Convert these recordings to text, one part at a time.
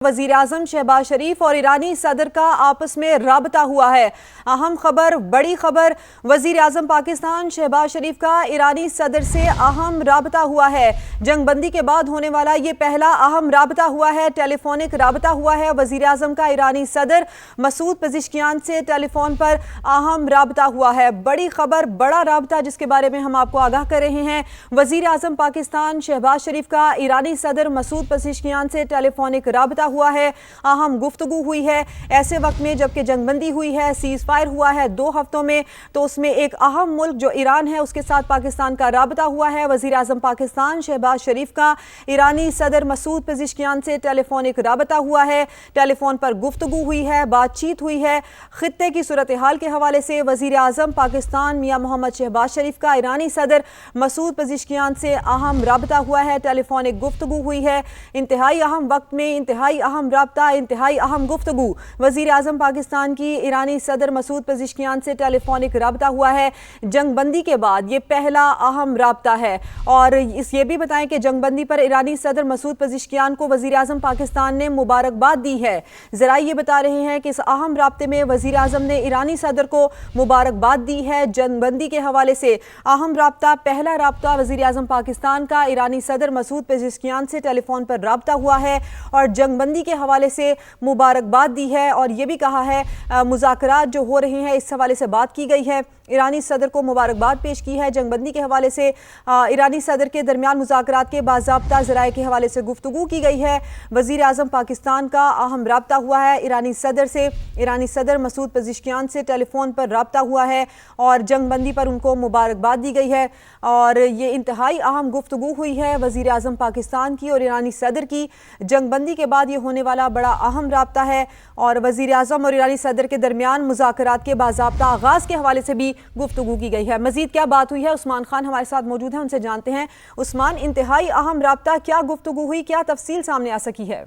वज़ीर आज़म शहबाज शरीफ और ईरानी सदर का आपस में राबता हुआ है। अहम खबर, बड़ी खबर, वज़ीर आज़म पाकिस्तान शहबाज शरीफ का ईरानी सदर से अहम राबता हुआ है। जंगबंदी के बाद होने वाला ये पहला अहम राबता हुआ है, टेलीफोनिक राबता हुआ है। वज़ीर आज़म का ईरानी सदर मसूद पेज़ेश्कियान से टेलीफोन पर अहम राबता हुआ है। बड़ी खबर, बड़ा राबता, जिसके बारे में हम आपको आगाह कर रहे हैं। वज़ीर आज़म पाकिस्तान शहबाज शरीफ का ईरानी सदर मसूद पेज़ेश्कियान से टेलीफोनिक राबता हुआ है, अहम गुफ्तगू हुई है। ऐसे वक्त में जबकि जंगबंदी हुई है, सीज़ फायर हुआ है 2 हफ्तों में, तो उसमें एक अहम मुल्क जो ईरान है उसके साथ पाकिस्तान का राबता हुआ है। वज़ीर आज़म पाकिस्तान शहबाज शरीफ का ईरानी सदर मसूद पेज़ेश्कियान से टेलीफोनिक राबता हुआ है, टेलीफोन पर गुफ्तगू हुई है, बातचीत हुई है। खित्ते की सूरत हाल के हवाले से वज़ीर आज़म पाकिस्तान मियां मोहम्मद शहबाज शरीफ का ईरानी सदर मसूद पेज़ेश्कियान से अहम राबता हुआ है, टेलीफोनिक गुफ्तगू हुई है। इंतहाई अहम वक्त में इंतहाई अहम राबता, इंतहाई अहम गुफ्तगू। वज़ीर आज़म पाकिस्तान की ईरानी सदर मसूद पेज़ेश्कियान से टेलीफोनिक राबता हुआ है। जंगबंदी के बाद ये पहला अहम राबता है। और ये भी बताएं कि जंगबंदी पर ईरानी सदर मसूद पेज़ेश्कियान को वज़ीर आज़म पाकिस्तान ने मुबारकबाद दी है। ज़रा ये बता रहे हैं कि इस अहम राबते में वज़ीर आज़म ने ईरानी सदर को मुबारकबाद दी है। जंगबंदी के हवाले से अहम राबता, पहला राबता वज़ीर आज़म पाकिस्तान का ईरानी सदर मसूद पेज़ेश्कियान से टेलीफोन पर राबता हुआ है और जंगबंदी के हवाले से मुबारकबाद दी है। और ये भी कहा है मुज़ाकरात जो हो रहे हैं इस हवाले से बात की गई है, ईरानी सदर को मुबारकबाद पेश की है। जंगबंदी के हवाले से ईरानी सदर के दरमियान मुज़ाकरात के बाज़ाब्ता ज़राए के हवाले से गुफ्तगू की गई है। वज़ीर आज़म पाकिस्तान का अहम राबता हुआ है ईरानी सदर से। ईरानी सदर मसूद पेज़ेश्कियान से टेलीफोन पर राबता हुआ है और जंगबंदी पर उनको मुबारकबाद दी गई है। और ये इंतहाई अहम गुफ्तगू हुई है वज़ीर आज़म पाकिस्तान की और ईरानी सदर की। जंगबंदी के बाद ये होने वाला बड़ा अहम राबता है और वज़ीर आज़म और ईरानी सदर के दरमियान मुज़ाकरात के बाज़ाब्ता आगाज़ के हवाले से भी गुफ्तगू की गई है। मज़ीद क्या बात हुई है, उस्मान खान हमारे साथ मौजूद हैं, उनसे जानते हैं। उस्मान, इंतहाई अहम राबता, क्या गुफ्तगू हुई, क्या तफसील सामने आ सकी है?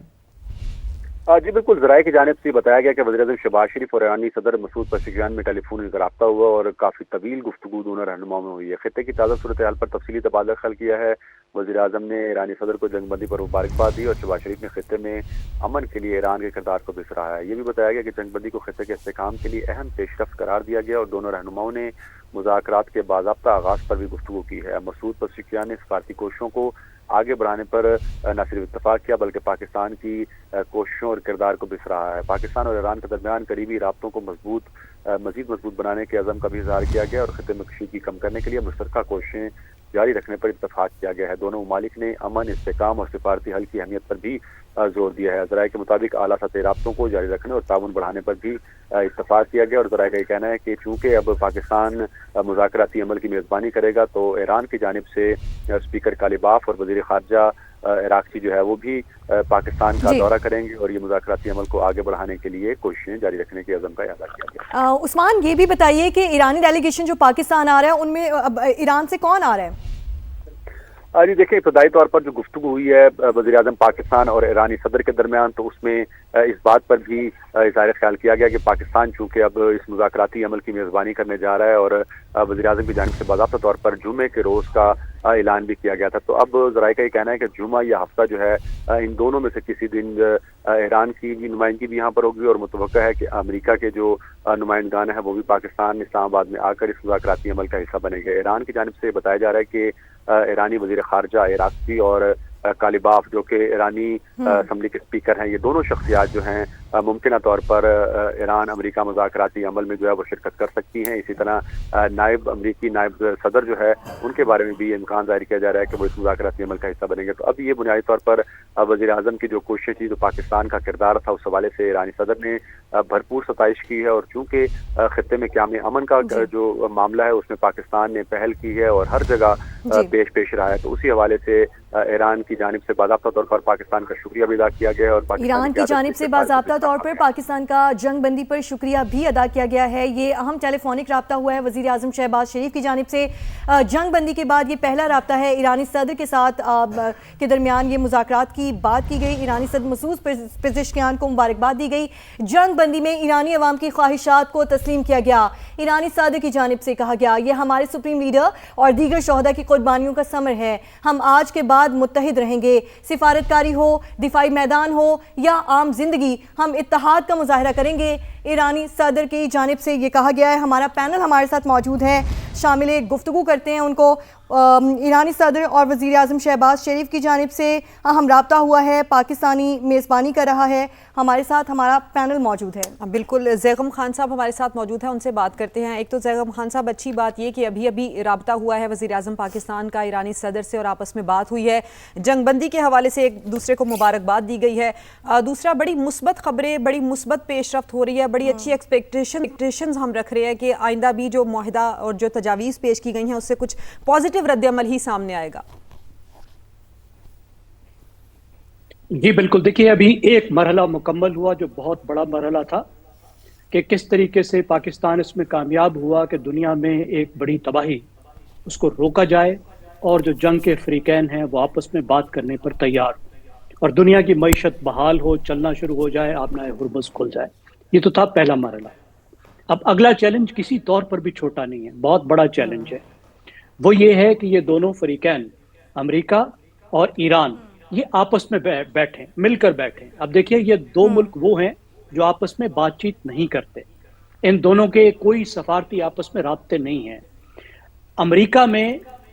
जी बिल्कुल, ज़राए की जानिब से बताया गया कि वज़ीर आज़म शहबाज शरीफ और ईरानी सदर मसूद पेज़ेश्कियान में टेलीफोनिक राबता हुआ और काफ़ी तवील गुफ्तगू दोनों रहनुमाओं में हुई है। खित्ते की ताज़ा सूरत हाल पर तफसीली तबादला ख्याल किया है। वज़ीर आज़म ने ईरानी सदर को जंगबंदी पर मुबारकबाद दी और शहबाज शरीफ ने खित्ते में अमन के लिए ईरान के किरदार को भी सराहा है। ये भी बताया गया कि जंगबंदी को खित्ते के इस्तेहकाम के लिए अहम पेशरफ्त करार दिया गया और दोनों रहनुमाओं ने मुज़ाकरात के बाज़ाब्ता आगाज़ पर भी गुफ्तगू की है। मसूद पेज़ेश्कियान ने सफारती कोशिशों को आगे बढ़ाने पर न सिर्फ इत्तफाक किया बल्कि पाकिस्तान की कोशिशों और किरदार को भी सराहा है। पाकिस्तान और ईरान के दरमियान करीबी राब्तों को मज़ीद मजबूत बनाने के अज़म का भी इज़हार किया गया और खित्ते में कशीदगी कम करने के लिए मुश्तरका कोशिशें जारी रखने पर इत्तफाक किया गया है। दोनों ममालिक ने अमन, इस्तेहकाम और सिफारती हल की अहमियत पर भी जोर दिया है। ज़राए के मुताबिक आला सतह राब्तों को जारी रखने और ताउन बढ़ाने पर भी इत्तफाक किया गया और ज़राए का ये कहना है कि चूँकि अब पाकिस्तान मुज़ाकराती अमल की मेज़बानी करेगा तो ईरान की जानिब से स्पीकर कालिबाफ और वज़ीर ख़ारजा इराक़ची जो है वो भी पाकिस्तान का दौरा करेंगे और ये मुज़ाकराती अमल को आगे बढ़ाने के लिए कोशिशें जारी रखने के अज़म का इज़हार किया गया। उस्मान, ये भी बताइए कि ईरानी डेलीगेशन जो पाकिस्तान आ रहा है उनमें ईरान से कौन आ रहा है? जी देखिए, इब्तदाई तौर पर जो गुफ्तगू हुई है वज़ीर आज़म पाकिस्तान और ईरानी सदर के दरमियान, तो उसमें इस बात पर भी इज़हार ख्याल किया गया कि पाकिस्तान चूँकि अब इस मुज़ाकराती अमल की मेज़बानी करने जा रहा है और वज़ीर आज़म की जानिब से बाज़ाब्ता तौर पर जुमे के रोज़ का ऐलान भी किया गया था। तो अब ज़राए का ये कहना है कि जुमा या हफ्ता जो है इन दोनों में से किसी दिन ईरान की भी नुमाइंदगी भी यहाँ पर होगी और मुतवक्का है कि अमेरिका के जो नुमाइंदगान है वो भी पाकिस्तान इस्लामाबाद में आकर इस मुज़ाकराती अमल का हिस्सा बनेंगे। ईरान की जानिब से बताया जा रहा है कि ईरानी वज़ीर ख़ारजा इराक़ची और कालिबाफ जो कि ईरानी असम्बली के स्पीकर हैं, ये दोनों शख्सियात जो हैं मुमकिन तौर पर ईरान अमेरिका मुज़ाकराती अमल में जो है वो शिरकत कर सकती हैं। इसी तरह अमेरिकी नायब सदर जो है उनके बारे में भी ये इम्कान ज़ाहिर किया जा रहा है कि वो इस मुज़ाकराती अमल का हिस्सा बनेंगे। तो अब ये बुनियादी तौर पर वज़ीर आज़म की जो कोशिश थी, जो पाकिस्तान का किरदार था, उस हवाले से ईरानी सदर ने भरपूर सताइश की है और चूँकि खित्ते में क़याम अमन का जो मामला है उसमें पाकिस्तान ने पहल की है और हर जगह पेश रहा है, तो उसी हवाले से ईरान की जानिब से बाज़ाब्ता तौर पर पाकिस्तान का शुक्रिया भी अदा किया गया और ईरान की जानिब से बाज़ाब्ता طور پر پاکستان کا جنگ بندی پر شکریہ بھی ادا کیا گیا ہے. یہ اہم ٹیلی فونک رابطہ ہوا ہے وزیر اعظم شہباز شریف کی جانب سے. جنگ بندی کے بعد یہ پہلا رابطہ ہے. ایرانی صدر کے ساتھ کے درمیان یہ مذاکرات کی بات کی گئی. ایرانی صدر مسعود پزشکیان کو مبارکباد دی گئی. جنگ بندی میں ایرانی عوام کی خواہشات کو تسلیم کیا گیا. ایرانی صدر کی جانب سے کہا گیا یہ ہمارے سپریم لیڈر اور دیگر شہداء کی قربانیوں کا ثمر ہے. ہم آج کے بعد متحد رہیں گے. سفارتکاری ہو، دفاعی میدان ہو یا عام زندگی، ہم اتحاد کا مظاہرہ کریں گے. ایرانی صدر کی جانب سے یہ کہا گیا ہے. ہمارا پینل ہمارے ساتھ موجود ہے، شامل گفتگو کرتے ہیں ان کو. ایرانی صدر اور وزیر اعظم شہباز شریف کی جانب سے اہم رابطہ ہوا ہے. پاکستانی میزبانی کر رہا ہے. ہمارے ساتھ ہمارا پینل موجود ہے. بالکل، زیغم خان صاحب ہمارے ساتھ موجود ہیں، ان سے بات کرتے ہیں. ایک تو زیغم خان صاحب، اچھی بات یہ کہ ابھی رابطہ ہوا ہے وزیر اعظم پاکستان کا ایرانی صدر سے اور آپس میں بات ہوئی ہے. جنگ بندی کے حوالے سے ایک دوسرے کو مبارکباد دی گئی ہے. دوسرا، بڑی مثبت خبریں، بڑی مثبت پیش رفت ہو رہی ہے. بڑی اچھی ایکسپیکٹیشنز ہم رکھ رہے ہیں کہ آئندہ بھی جو معاہدہ اور جو تجاویز پیش کی گئی ہیں اس سے کچھ پازیٹیو رد عمل ہی سامنے آئے گا. جی بالکل. دیکھیے، ابھی ایک مرحلہ مکمل ہوا جو بہت بڑا مرحلہ تھا کہ کس طریقے سے پاکستان اس میں کامیاب ہوا کہ دنیا میں ایک بڑی تباہی اس کو روکا جائے اور جو جنگ کے فریقین ہیں وہ آپس میں بات کرنے پر تیار ہو اور دنیا کی معیشت بحال ہو، چلنا شروع ہو جائے، آبنائے ہرمز کھل جائے. یہ تو تھا پہلا مرحلہ. اب اگلا چیلنج کسی طور پر بھی چھوٹا نہیں ہے، بہت بڑا چیلنج ہے. وہ یہ ہے کہ یہ دونوں فریقین امریکہ اور ایران یہ آپس میں بیٹھیں، مل کر بیٹھیں. اب دیکھیے، یہ دو ملک وہ ہیں جو آپس میں بات چیت نہیں کرتے. ان دونوں کے کوئی سفارتی آپس میں رابطے نہیں ہیں. امریکہ میں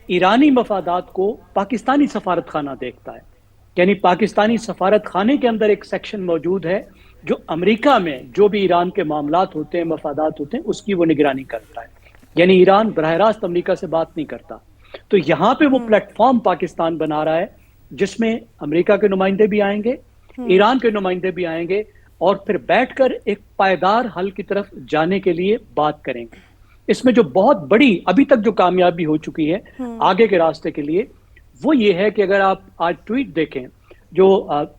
ایرانی مفادات کو پاکستانی سفارت خانہ دیکھتا ہے، یعنی پاکستانی سفارت خانے کے اندر ایک سیکشن موجود ہے جو امریکہ میں جو بھی ایران کے معاملات ہوتے ہیں، مفادات ہوتے ہیں، اس کی وہ نگرانی کرتا ہے. یعنی ایران براہ راست امریکہ سے بات نہیں کرتا. تو یہاں پہ وہ پلیٹ فارم پاکستان بنا رہا ہے جس میں امریکہ کے نمائندے بھی آئیں گے، ایران کے نمائندے بھی آئیں گے اور پھر بیٹھ کر ایک پائیدار حل کی طرف جانے کے لیے بات کریں گے. اس میں جو بہت بڑی ابھی تک جو کامیابی ہو چکی ہے آگے کے راستے کے لیے، وہ یہ ہے کہ اگر آپ آج ٹویٹ دیکھیں جو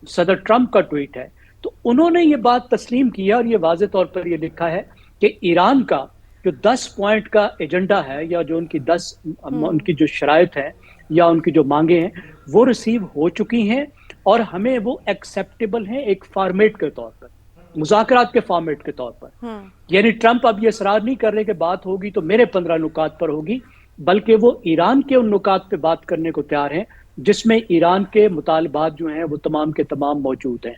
صدر ٹرمپ کا ٹویٹ ہے، تو انہوں نے یہ بات تسلیم کیا اور یہ واضح طور پر یہ لکھا ہے کہ ایران کا جو 10 پوائنٹ کا ایجنڈا ہے یا جو ان کی جو شرائط ہیں یا ان کی جو مانگیں ہیں وہ ریسیو ہو چکی ہیں اور ہمیں وہ ایکسیپٹیبل ہیں ایک فارمیٹ کے طور پر، مذاکرات کے فارمیٹ کے طور پر. یعنی ٹرمپ اب یہ اصرار نہیں کر رہے کہ بات ہوگی تو میرے 15 نکات پر ہوگی، بلکہ وہ ایران کے ان نکات پہ بات کرنے کو تیار ہیں جس میں ایران کے مطالبات جو ہیں وہ تمام کے تمام موجود ہیں.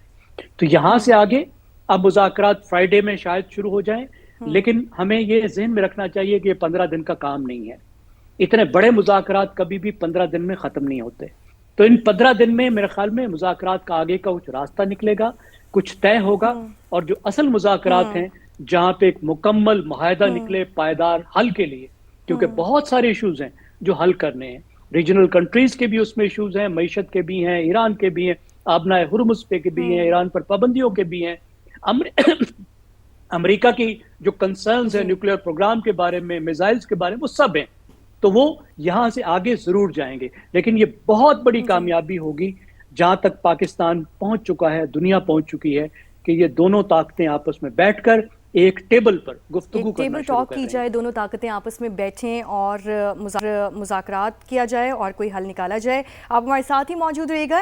تو یہاں سے آگے اب مذاکرات فرائیڈے میں شاید شروع ہو جائیں، لیکن ہمیں یہ ذہن میں رکھنا چاہیے کہ یہ 15 دن کا کام نہیں ہے. اتنے بڑے مذاکرات کبھی بھی 15 دن میں ختم نہیں ہوتے. تو ان 15 دن میں میرے خیال میں مذاکرات کا آگے کا کچھ راستہ نکلے گا، کچھ طے ہوگا، اور جو اصل مذاکرات ہیں جہاں پہ ایک مکمل معاہدہ نکلے پائیدار حل کے لیے، کیونکہ بہت سارے ایشوز ہیں جو حل کرنے ہیں. ریجنل کنٹریز کے بھی اس میں ایشوز ہیں، معیشت کے بھی ہیں، ایران کے بھی ہیں، آبنائے ہرمز پہ کے بھی ہیں، ایران پر پابندیوں کے بھی ہیں، امریکہ کی جو کنسرنز ہیں نیوکلیئر پروگرام کے بارے میں، میزائلز کے بارے میں، وہ سب ہیں. تو وہ یہاں سے آگے ضرور جائیں گے. لیکن یہ بہت بڑی کامیابی ہوگی جہاں تک پاکستان پہنچ چکا ہے، دنیا پہنچ چکی ہے کہ یہ دونوں طاقتیں آپس میں بیٹھ کر ایک ٹیبل پر گفتگو کرنا ٹیبل ٹاک کی جائے، دونوں طاقتیں آپس میں بیٹھیں اور مذاکرات کیا جائے اور کوئی حل نکالا جائے. آپ ہمارے ساتھ ہی موجود رہے گا.